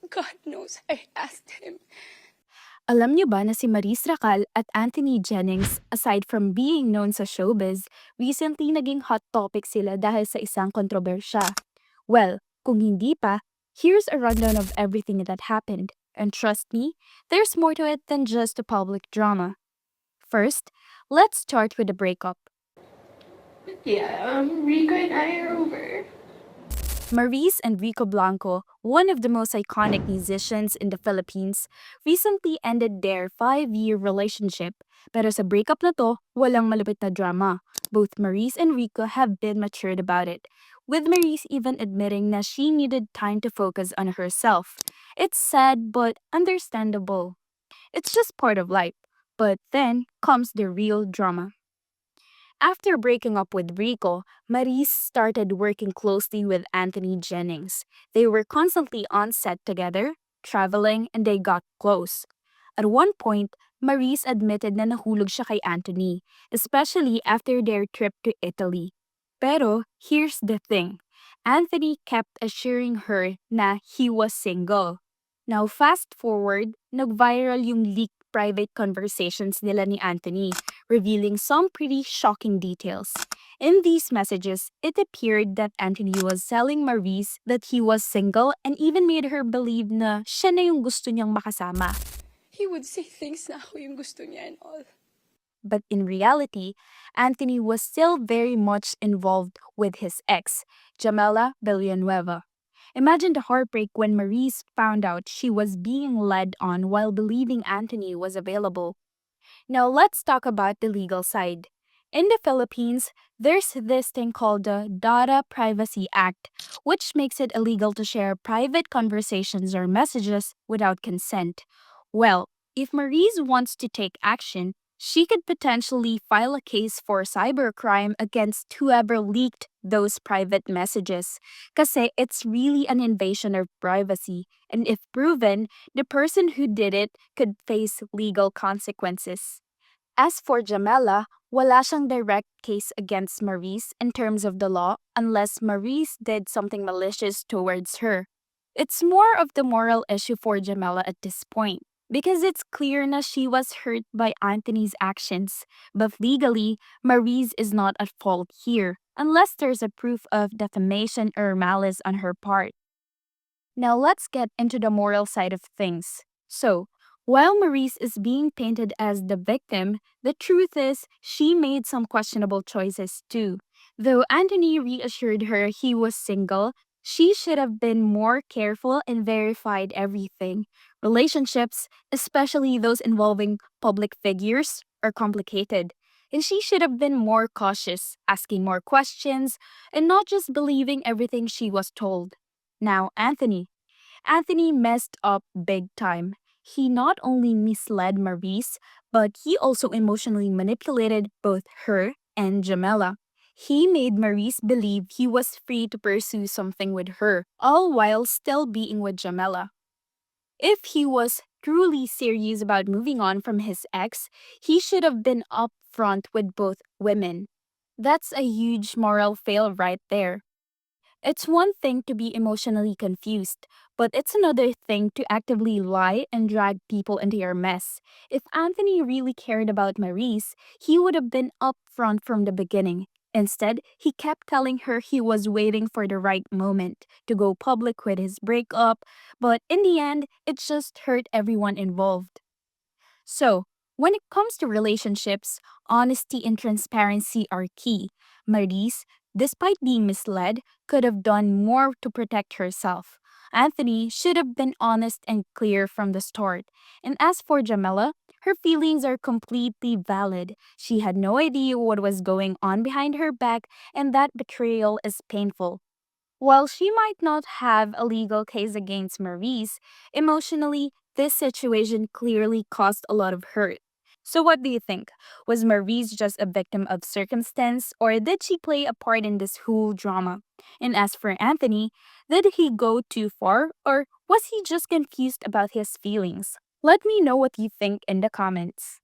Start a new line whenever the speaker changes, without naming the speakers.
God knows I asked him.
Alam niyo ba na si Maris Racal at Anthony Jennings, aside from being known sa showbiz, recently naging hot topic sila dahil sa isang kontrobersya? Well, kung hindi pa, here's a rundown of everything that happened. And trust me, there's more to it than just a public drama. First, let's start with the breakup.
Yeah, Rico and I are over.
Maris and Rico Blanco, one of the most iconic musicians in the Philippines, recently ended their 5-year relationship. Pero sa breakup na to, walang malupit na drama. Both Maris and Rico have been matured about it, with Maris even admitting na she needed time to focus on herself. It's sad but understandable. It's just part of life. But then comes the real drama. After breaking up with Rico, Maris started working closely with Anthony Jennings. They were constantly on set together, traveling, and they got close. At one point, Maris admitted na nahulog siya kay Anthony, especially after their trip to Italy. Pero here's the thing. Anthony kept assuring her na he was single. Now fast forward, nag-viral yung leaked private conversations nila ni Anthony, revealing some pretty shocking details. In these messages, it appeared that Anthony was telling Maris that he was single and even made her believe na siya na yung gusto niyang makasama.
He would say things na ako yung gusto niya and all.
But in reality, Anthony was still very much involved with his ex, Jamela Villanueva. Imagine the heartbreak when Maurice found out she was being led on while believing Anthony was available. Now let's talk about the legal side. In the Philippines, there's this thing called the Data Privacy Act, which makes it illegal to share private conversations or messages without consent. Well, if Maurice wants to take action, she could potentially file a case for cybercrime against whoever leaked those private messages. Kasi it's really an invasion of privacy, and if proven, the person who did it could face legal consequences. As for Jamela, wala siyang direct case against Maurice in terms of the law unless Maurice did something malicious towards her. It's more of the moral issue for Jamela at this point, because it's clear na she was hurt by Anthony's actions, but legally, Maurice is not at fault here, unless there's a proof of defamation or malice on her part. Now let's get into the moral side of things. So, while Maurice is being painted as the victim, the truth is she made some questionable choices too. Though Anthony reassured her he was single, she should have been more careful and verified everything. Relationships, especially those involving public figures, are complicated. And she should have been more cautious, asking more questions, and not just believing everything she was told. Now, Anthony messed up big time. He not only misled Maurice, but he also emotionally manipulated both her and Jamela. He made Maurice believe he was free to pursue something with her, all while still being with Jamela. If he was truly serious about moving on from his ex, he should have been upfront with both women. That's a huge moral fail right there. It's one thing to be emotionally confused, but it's another thing to actively lie and drag people into your mess. If Anthony really cared about Maurice, he would have been upfront from the beginning. Instead, he kept telling her he was waiting for the right moment to go public with his breakup, but in the end, it just hurt everyone involved. So, when it comes to relationships, honesty and transparency are key. Maurice, despite being misled, could have done more to protect herself. Anthony should have been honest and clear from the start. And as for Jamela, her feelings are completely valid. She had no idea what was going on behind her back, and that betrayal is painful. While she might not have a legal case against Maurice, emotionally, this situation clearly caused a lot of hurt. So, what do you think? Was Maurice just a victim of circumstance, or did she play a part in this whole drama? And as for Anthony, did he go too far, or was he just confused about his feelings? Let me know what you think in the comments.